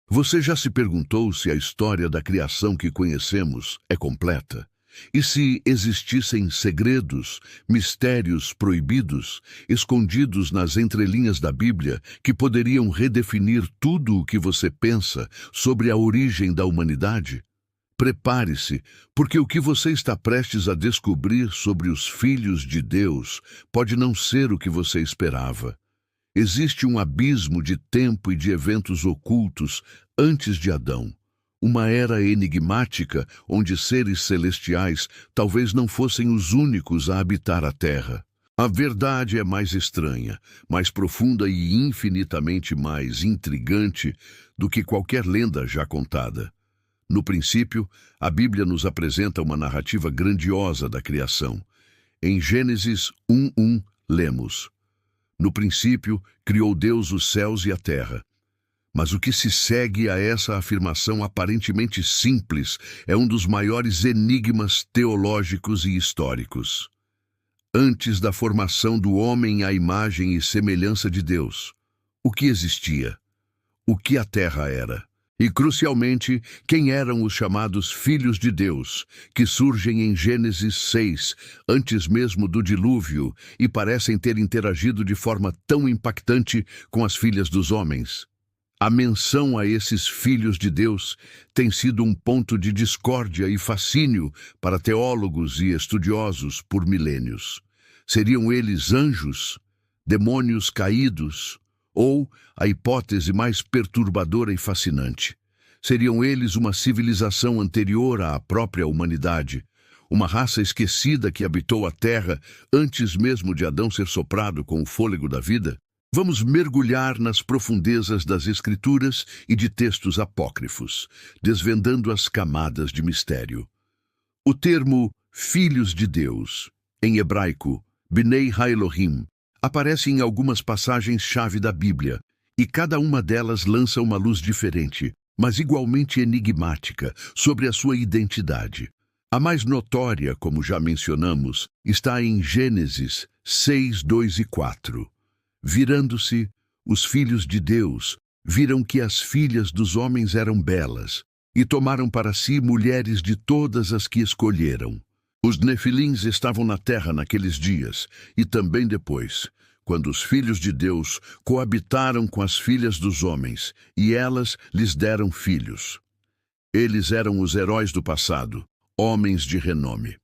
Você já se perguntou se a história da criação que conhecemos é completa? E se existissem segredos, mistérios proibidos, escondidos nas entrelinhas da Bíblia, que poderiam redefinir tudo o que você pensa sobre a origem da humanidade? Prepare-se, porque o que você está prestes a descobrir sobre os filhos de Deus pode não ser o que você esperava. Existe um abismo de tempo e de eventos ocultos antes de Adão. Uma era enigmática onde seres celestiais talvez não fossem os únicos a habitar a Terra. A verdade é mais estranha, mais profunda e infinitamente mais intrigante do que qualquer lenda já contada. No princípio, a Bíblia nos apresenta uma narrativa grandiosa da criação. Em Gênesis 1:1, lemos: No princípio, criou Deus os céus e a terra. Mas o que se segue a essa afirmação aparentemente simples é um dos maiores enigmas teológicos e históricos. Antes da formação do homem à imagem e semelhança de Deus, o que existia? O que a terra era? E, crucialmente, quem eram os chamados filhos de Deus, que surgem em Gênesis 6, antes mesmo do dilúvio, e parecem ter interagido de forma tão impactante com as filhas dos homens? A menção a esses filhos de Deus tem sido um ponto de discórdia e fascínio para teólogos e estudiosos por milênios. Seriam eles anjos, demônios caídos, ou, a hipótese mais perturbadora e fascinante, seriam eles uma civilização anterior à própria humanidade, uma raça esquecida que habitou a Terra antes mesmo de Adão ser soprado com o fôlego da vida? Vamos mergulhar nas profundezas das Escrituras e de textos apócrifos, desvendando as camadas de mistério. O termo filhos de Deus, em hebraico, Bnei HaElohim, aparece em algumas passagens-chave da Bíblia, e cada uma delas lança uma luz diferente, mas igualmente enigmática, sobre a sua identidade. A mais notória, como já mencionamos, está em Gênesis 6, 2 e 4. Virando-se, os filhos de Deus viram que as filhas dos homens eram belas, e tomaram para si mulheres de todas as que escolheram. Os Nefilins estavam na terra naqueles dias, e também depois, quando os filhos de Deus coabitaram com as filhas dos homens, e elas lhes deram filhos. Eles eram os heróis do passado, homens de renome.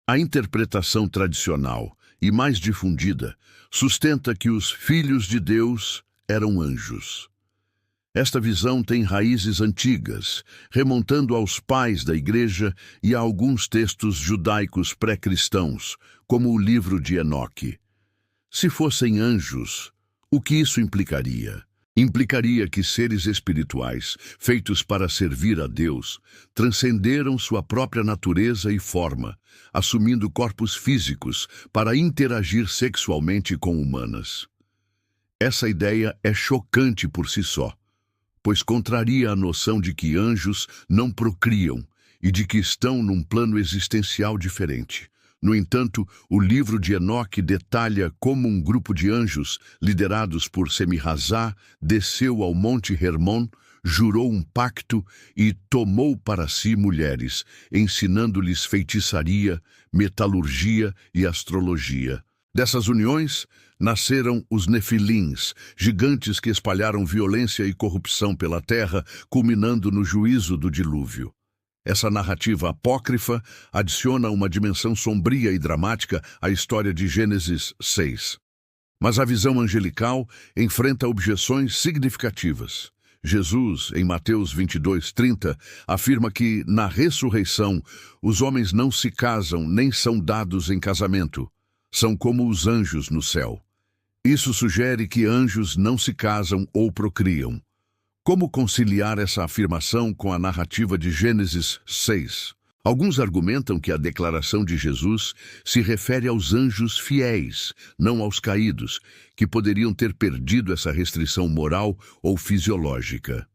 A interpretação tradicional, e mais difundida, sustenta que os filhos de Deus eram anjos. Esta visão tem raízes antigas, remontando aos pais da Igreja e a alguns textos judaicos pré-cristãos, como o livro de Enoque. Se fossem anjos, o que isso implicaria? Implicaria que seres espirituais, feitos para servir a Deus, transcenderam sua própria natureza e forma, assumindo corpos físicos para interagir sexualmente com humanas. Essa ideia é chocante por si só, pois contraria a noção de que anjos não procriam e de que estão num plano existencial diferente. No entanto, o livro de Enoque detalha como um grupo de anjos, liderados por Semirrazá, desceu ao Monte Hermon, jurou um pacto e tomou para si mulheres, ensinando-lhes feitiçaria, metalurgia e astrologia. Dessas uniões, nasceram os Nefilins, gigantes que espalharam violência e corrupção pela terra, culminando no juízo do dilúvio. Essa narrativa apócrifa adiciona uma dimensão sombria e dramática à história de Gênesis 6. Mas a visão angelical enfrenta objeções significativas. Jesus, em Mateus 22:30, afirma que, na ressurreição, os homens não se casam nem são dados em casamento. São como os anjos no céu. Isso sugere que anjos não se casam ou procriam. Como conciliar essa afirmação com a narrativa de Gênesis 6? Alguns argumentam que a declaração de Jesus se refere aos anjos fiéis, não aos caídos, que poderiam ter perdido essa restrição moral ou fisiológica.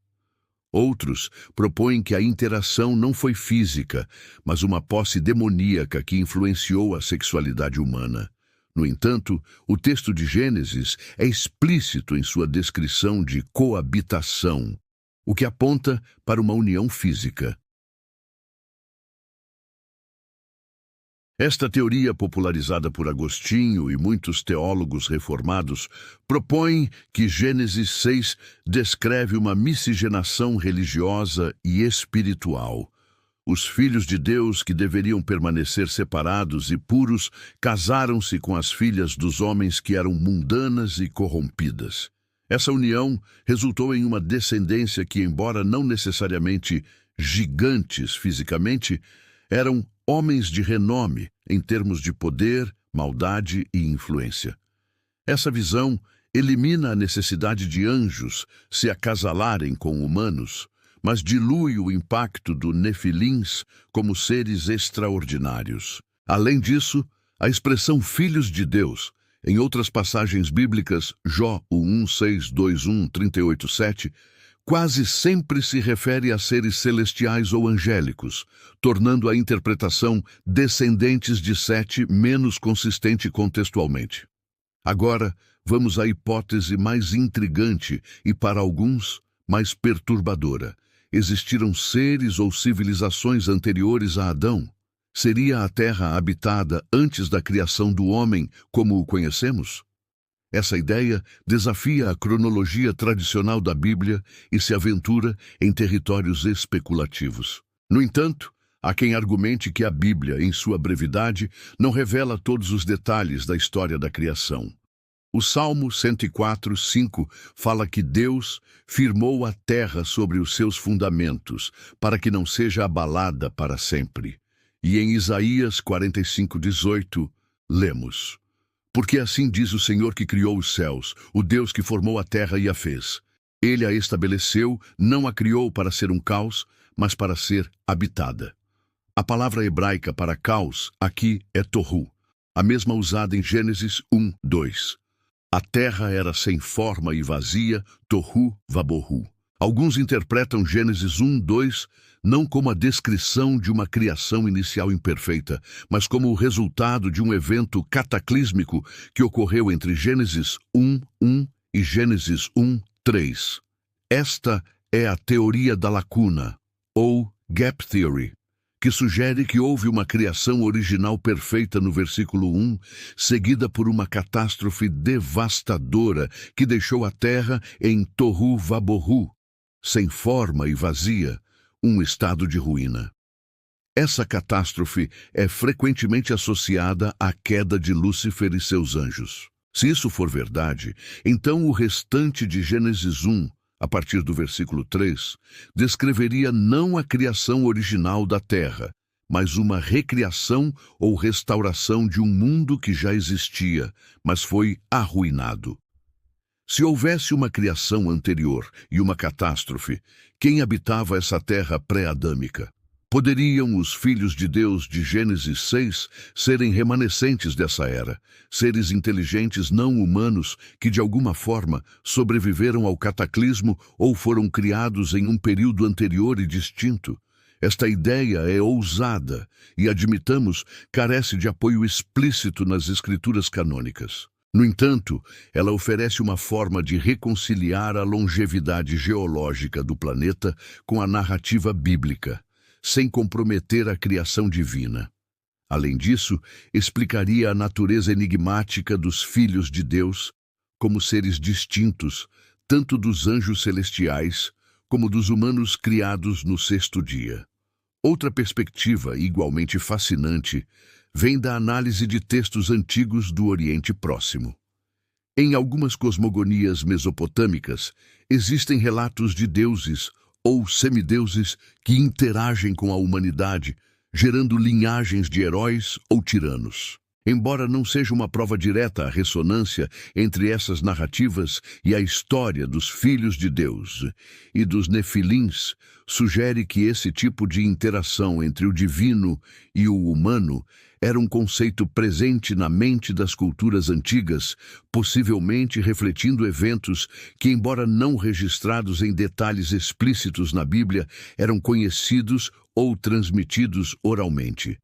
Outros propõem que a interação não foi física, mas uma posse demoníaca que influenciou a sexualidade humana. No entanto, o texto de Gênesis é explícito em sua descrição de coabitação. o que aponta para uma união física. Esta teoria, popularizada por Agostinho e muitos teólogos reformados, propõe que Gênesis 6 descreve uma miscigenação religiosa e espiritual. Os filhos de Deus, que deveriam permanecer separados e puros, casaram-se com as filhas dos homens que eram mundanas e corrompidas. Essa união resultou em uma descendência que, embora não necessariamente gigantes fisicamente, eram homens de renome em termos de poder, maldade e influência. Essa visão elimina a necessidade de anjos se acasalarem com humanos, mas dilui o impacto do Nefilins como seres extraordinários. Além disso, a expressão filhos de Deus, em outras passagens bíblicas, Jó 1:6-2:1-38:7, quase sempre se refere a seres celestiais ou angélicos, tornando a interpretação descendentes de Sete menos consistente contextualmente. Agora, vamos à hipótese mais intrigante e, para alguns, mais perturbadora. Existiram seres ou civilizações anteriores a Adão? Seria a Terra habitada antes da criação do homem, como o conhecemos? Essa ideia desafia a cronologia tradicional da Bíblia e se aventura em territórios especulativos. No entanto, há quem argumente que a Bíblia, em sua brevidade, não revela todos os detalhes da história da criação. O Salmo 104:5 fala que Deus firmou a terra sobre os seus fundamentos, para que não seja abalada para sempre. E em Isaías 45:18, lemos: Porque assim diz o Senhor que criou os céus, o Deus que formou a terra e a fez. Ele a estabeleceu, não a criou para ser um caos, mas para ser habitada. A palavra hebraica para caos aqui é tohu, a mesma usada em Gênesis 1:2. A terra era sem forma e vazia, tohu vabohu. Alguns interpretam Gênesis 1:2 não como a descrição de uma criação inicial imperfeita, mas como o resultado de um evento cataclísmico que ocorreu entre Gênesis 1:1 e Gênesis 1:3. Esta é a teoria da lacuna, ou Gap Theory, que sugere que houve uma criação original perfeita no versículo 1, seguida por uma catástrofe devastadora que deixou a terra em tohu vabohu, sem forma e vazia, um estado de ruína. Essa catástrofe é frequentemente associada à queda de Lúcifer e seus anjos. Se isso for verdade, então o restante de Gênesis 1, a partir do versículo 3, descreveria não a criação original da terra, mas uma recriação ou restauração de um mundo que já existia, mas foi arruinado. Se houvesse uma criação anterior e uma catástrofe, quem habitava essa terra pré-adâmica? Poderiam os filhos de Deus de Gênesis 6 serem remanescentes dessa era, seres inteligentes não humanos que de alguma forma sobreviveram ao cataclismo ou foram criados em um período anterior e distinto? Esta ideia é ousada e, admitamos, carece de apoio explícito nas escrituras canônicas. No entanto, ela oferece uma forma de reconciliar a longevidade geológica do planeta com a narrativa bíblica, sem comprometer a criação divina. Além disso, explicaria a natureza enigmática dos filhos de Deus como seres distintos, tanto dos anjos celestiais como dos humanos criados no sexto dia. Outra perspectiva igualmente fascinante vem da análise de textos antigos do Oriente Próximo. Em algumas cosmogonias mesopotâmicas, existem relatos de deuses ou semideuses que interagem com a humanidade, gerando linhagens de heróis ou tiranos. Embora não seja uma prova direta a ressonância entre essas narrativas e a história dos filhos de Deus e dos Nefilins, sugere que esse tipo de interação entre o divino e o humano era um conceito presente na mente das culturas antigas, possivelmente refletindo eventos que, embora não registrados em detalhes explícitos na Bíblia, eram conhecidos ou transmitidos oralmente.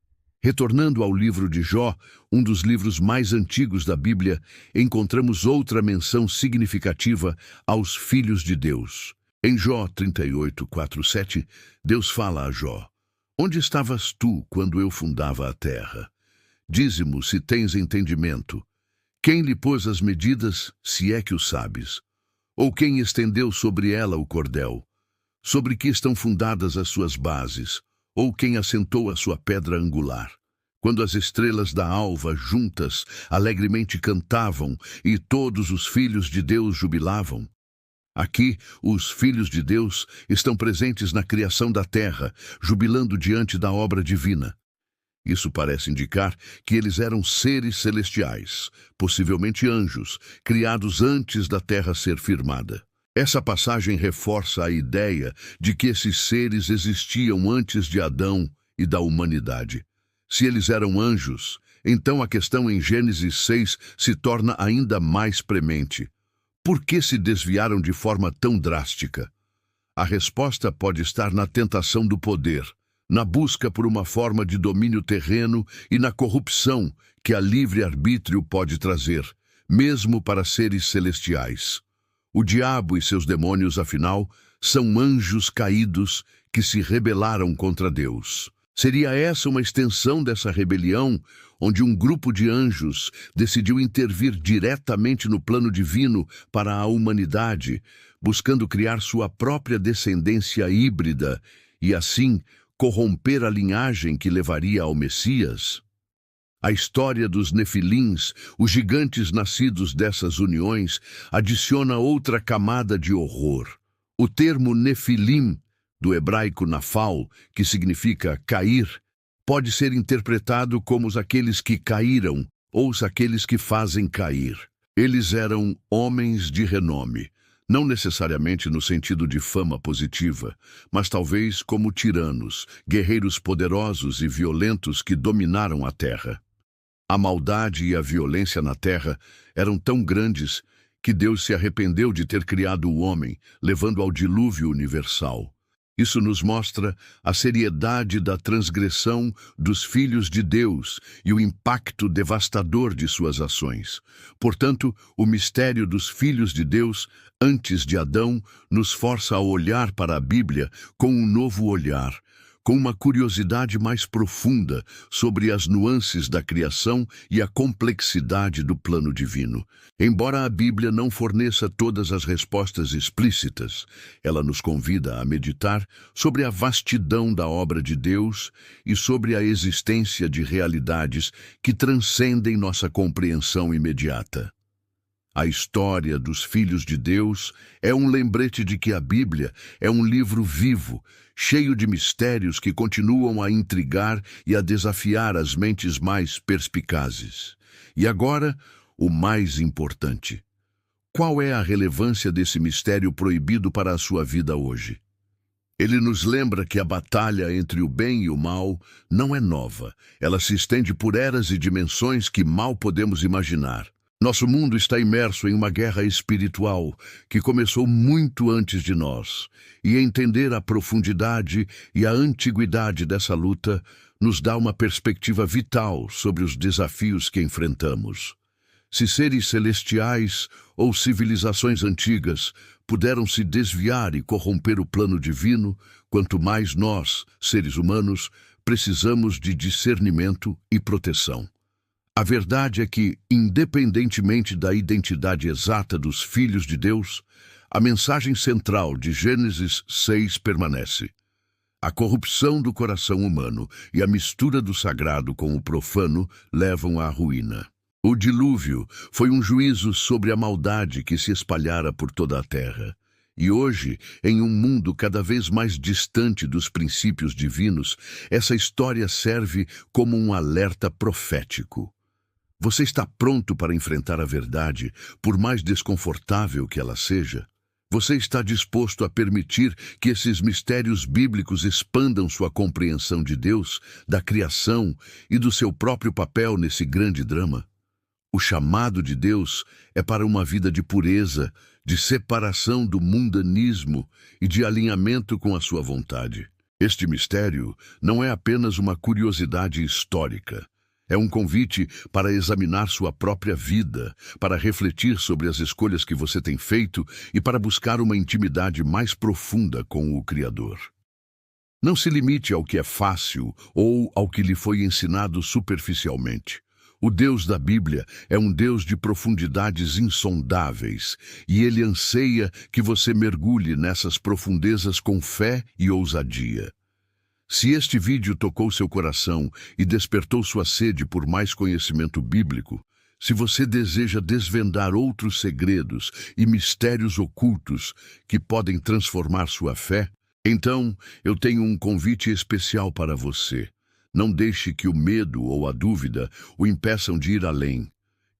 Retornando ao livro de Jó, um dos livros mais antigos da Bíblia, encontramos outra menção significativa aos filhos de Deus. Em Jó 38, 4, 7, Deus fala a Jó: Onde estavas tu quando eu fundava a terra? Dize-mo se tens entendimento. Quem lhe pôs as medidas, se é que o sabes? Ou quem estendeu sobre ela o cordel? Sobre que estão fundadas as suas bases? Ou quem assentou a sua pedra angular? Quando as estrelas da alva juntas alegremente cantavam e todos os filhos de Deus jubilavam? Aqui, os filhos de Deus estão presentes na criação da terra, jubilando diante da obra divina. Isso parece indicar que eles eram seres celestiais, possivelmente anjos, criados antes da terra ser firmada. Essa passagem reforça a ideia de que esses seres existiam antes de Adão e da humanidade. Se eles eram anjos, então a questão em Gênesis 6 se torna ainda mais premente. Por que se desviaram de forma tão drástica? A resposta pode estar na tentação do poder, na busca por uma forma de domínio terreno e na corrupção que a livre-arbítrio pode trazer, mesmo para seres celestiais. O diabo e seus demônios, afinal, são anjos caídos que se rebelaram contra Deus. Seria essa uma extensão dessa rebelião, onde um grupo de anjos decidiu intervir diretamente no plano divino para a humanidade, buscando criar sua própria descendência híbrida e, assim, corromper a linhagem que levaria ao Messias? A história dos Nefilins, os gigantes nascidos dessas uniões, adiciona outra camada de horror. O termo Nefilim, do hebraico Nafal, que significa cair, pode ser interpretado como aqueles que caíram ou aqueles que fazem cair. Eles eram homens de renome, não necessariamente no sentido de fama positiva, mas talvez como tiranos, guerreiros poderosos e violentos que dominaram a terra. A maldade e a violência na terra eram tão grandes que Deus se arrependeu de ter criado o homem, levando ao dilúvio universal. Isso nos mostra a seriedade da transgressão dos filhos de Deus e o impacto devastador de suas ações. Portanto, o mistério dos filhos de Deus, antes de Adão, nos força a olhar para a Bíblia com um novo olhar, com uma curiosidade mais profunda sobre as nuances da criação e a complexidade do plano divino. Embora a Bíblia não forneça todas as respostas explícitas, ela nos convida a meditar sobre a vastidão da obra de Deus e sobre a existência de realidades que transcendem nossa compreensão imediata. A história dos filhos de Deus é um lembrete de que a Bíblia é um livro vivo, cheio de mistérios que continuam a intrigar e a desafiar as mentes mais perspicazes. E agora, o mais importante. Qual é a relevância desse mistério proibido para a sua vida hoje? Ele nos lembra que a batalha entre o bem e o mal não é nova. Ela se estende por eras e dimensões que mal podemos imaginar. Nosso mundo está imerso em uma guerra espiritual que começou muito antes de nós, e entender a profundidade e a antiguidade dessa luta nos dá uma perspectiva vital sobre os desafios que enfrentamos. Se seres celestiais ou civilizações antigas puderam se desviar e corromper o plano divino, quanto mais nós, seres humanos, precisamos de discernimento e proteção. A verdade é que, independentemente da identidade exata dos filhos de Deus, a mensagem central de Gênesis 6 permanece. A corrupção do coração humano e a mistura do sagrado com o profano levam à ruína. O dilúvio foi um juízo sobre a maldade que se espalhara por toda a terra. E hoje, em um mundo cada vez mais distante dos princípios divinos, essa história serve como um alerta profético. Você está pronto para enfrentar a verdade, por mais desconfortável que ela seja? Você está disposto a permitir que esses mistérios bíblicos expandam sua compreensão de Deus, da criação e do seu próprio papel nesse grande drama? O chamado de Deus é para uma vida de pureza, de separação do mundanismo e de alinhamento com a sua vontade. Este mistério não é apenas uma curiosidade histórica. É um convite para examinar sua própria vida, para refletir sobre as escolhas que você tem feito e para buscar uma intimidade mais profunda com o Criador. Não se limite ao que é fácil ou ao que lhe foi ensinado superficialmente. O Deus da Bíblia é um Deus de profundidades insondáveis, e Ele anseia que você mergulhe nessas profundezas com fé e ousadia. Se este vídeo tocou seu coração e despertou sua sede por mais conhecimento bíblico, se você deseja desvendar outros segredos e mistérios ocultos que podem transformar sua fé, então eu tenho um convite especial para você. Não deixe que o medo ou a dúvida o impeçam de ir além.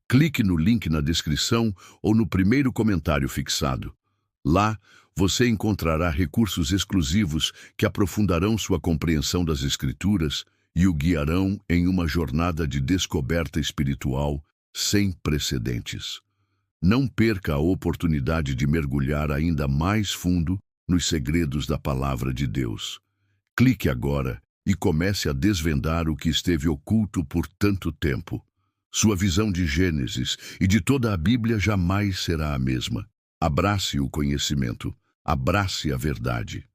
Clique no link na descrição ou no primeiro comentário fixado. Lá, você encontrará recursos exclusivos que aprofundarão sua compreensão das Escrituras e o guiarão em uma jornada de descoberta espiritual sem precedentes. Não perca a oportunidade de mergulhar ainda mais fundo nos segredos da Palavra de Deus. Clique agora e comece a desvendar o que esteve oculto por tanto tempo. Sua visão de Gênesis e de toda a Bíblia jamais será a mesma. Abrace o conhecimento, abrace a verdade.